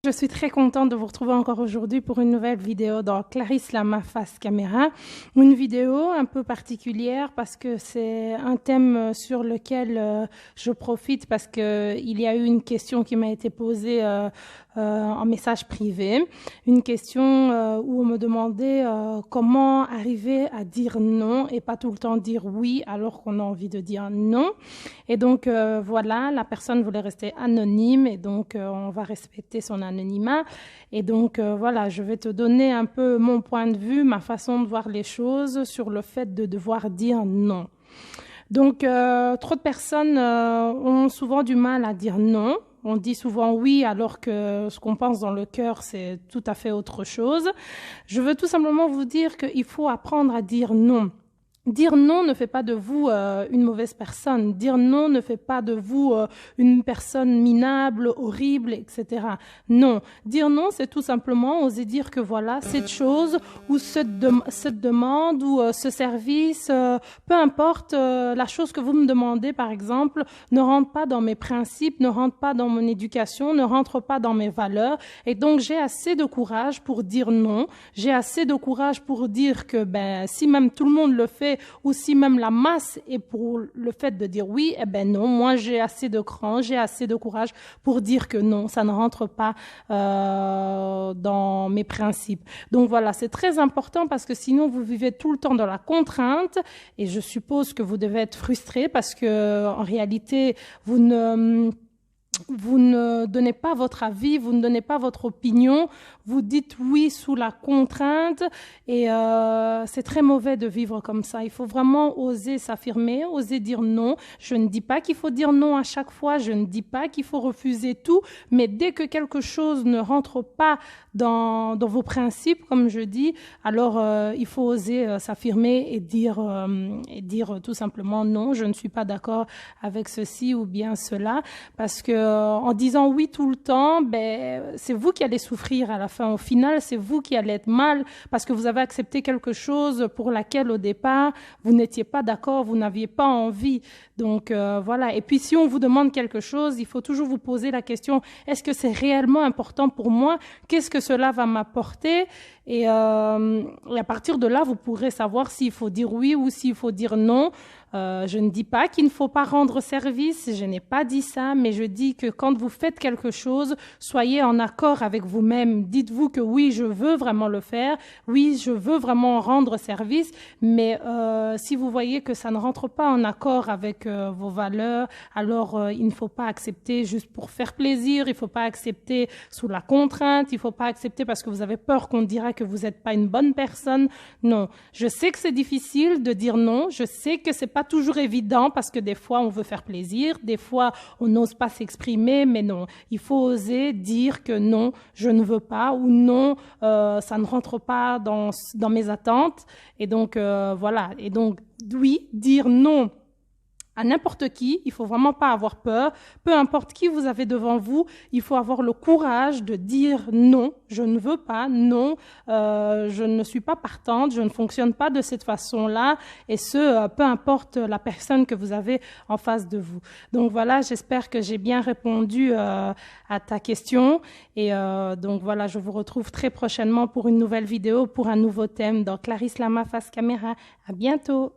Je suis très contente de vous retrouver encore aujourd'hui pour une nouvelle vidéo dans Clarisse Lama face caméra. Une vidéo un peu particulière parce que c'est un thème sur lequel je profite parce que il y a eu une question qui m'a été posée en message privé. Une question où on me demandait comment arriver à dire non et pas tout le temps dire oui alors qu'on a envie de dire non. Et donc voilà, la personne voulait rester anonyme et donc on va respecter son anonymat. Et donc voilà, je vais te donner un peu mon point de vue, ma façon de voir les choses sur le fait de devoir dire non. Donc trop de personnes ont souvent du mal à dire non. On dit souvent oui alors que ce qu'on pense dans le cœur, c'est tout à fait autre chose. Je veux tout simplement vous dire qu'il faut apprendre à dire non. Dire non ne fait pas de vous une mauvaise personne. Dire non ne fait pas de vous une personne minable, horrible, etc. Non. Dire non, c'est tout simplement oser dire que voilà, cette chose ou cette demande ou ce service, peu importe la chose que vous me demandez, par exemple, ne rentre pas dans mes principes, ne rentre pas dans mon éducation, ne rentre pas dans mes valeurs. Et donc, j'ai assez de courage pour dire non. J'ai assez de courage pour dire que si même tout le monde le fait, ou si même la masse est pour le fait de dire oui, eh ben non, moi j'ai assez de cran, j'ai assez de courage pour dire que non, ça ne rentre pas dans mes principes. Donc voilà, c'est très important parce que sinon vous vivez tout le temps dans la contrainte et je suppose que vous devez être frustré parce que en réalité vous ne donnez pas votre avis, vous ne donnez pas votre opinion, vous dites oui sous la contrainte et c'est très mauvais de vivre comme ça. Il faut vraiment oser s'affirmer, oser dire non. Je ne dis pas qu'il faut dire non à chaque fois, je ne dis pas qu'il faut refuser tout, mais dès que quelque chose ne rentre pas dans vos principes, comme je dis, alors il faut oser s'affirmer et dire tout simplement non, je ne suis pas d'accord avec ceci ou bien cela, parce que en disant oui tout le temps, c'est vous qui allez souffrir à la fin. Au final, c'est vous qui allez être mal parce que vous avez accepté quelque chose pour laquelle au départ vous n'étiez pas d'accord, vous n'aviez pas envie. Donc voilà. Et puis si on vous demande quelque chose, il faut toujours vous poser la question, est-ce que c'est réellement important pour moi? Qu'est-ce que cela va m'apporter? Et à partir de là, vous pourrez savoir s'il faut dire oui ou s'il faut dire non. Je ne dis pas qu'il ne faut pas rendre service, je n'ai pas dit ça, mais je dis que quand vous faites quelque chose, soyez en accord avec vous-même. Dites-vous que oui, je veux vraiment le faire, oui, je veux vraiment rendre service, mais si vous voyez que ça ne rentre pas en accord avec vos valeurs, alors il ne faut pas accepter juste pour faire plaisir, il ne faut pas accepter sous la contrainte, il ne faut pas accepter parce que vous avez peur qu'on dira que vous n'êtes pas une bonne personne. Non, je sais que c'est difficile de dire non, je sais que c'est pas toujours évident parce que des fois on veut faire plaisir, des fois on n'ose pas s'exprimer, mais non, il faut oser dire que non, je ne veux pas ou non, ça ne rentre pas dans mes attentes. Et donc voilà, et donc oui, dire non à n'importe qui, il faut vraiment pas avoir peur. Peu importe qui vous avez devant vous, il faut avoir le courage de dire non, je ne veux pas, non, je ne suis pas partante, je ne fonctionne pas de cette façon-là, et ce, peu importe la personne que vous avez en face de vous. Donc voilà, j'espère que j'ai bien répondu à ta question, et donc voilà, je vous retrouve très prochainement pour une nouvelle vidéo, pour un nouveau thème dans Clarisse Lama face caméra. À bientôt.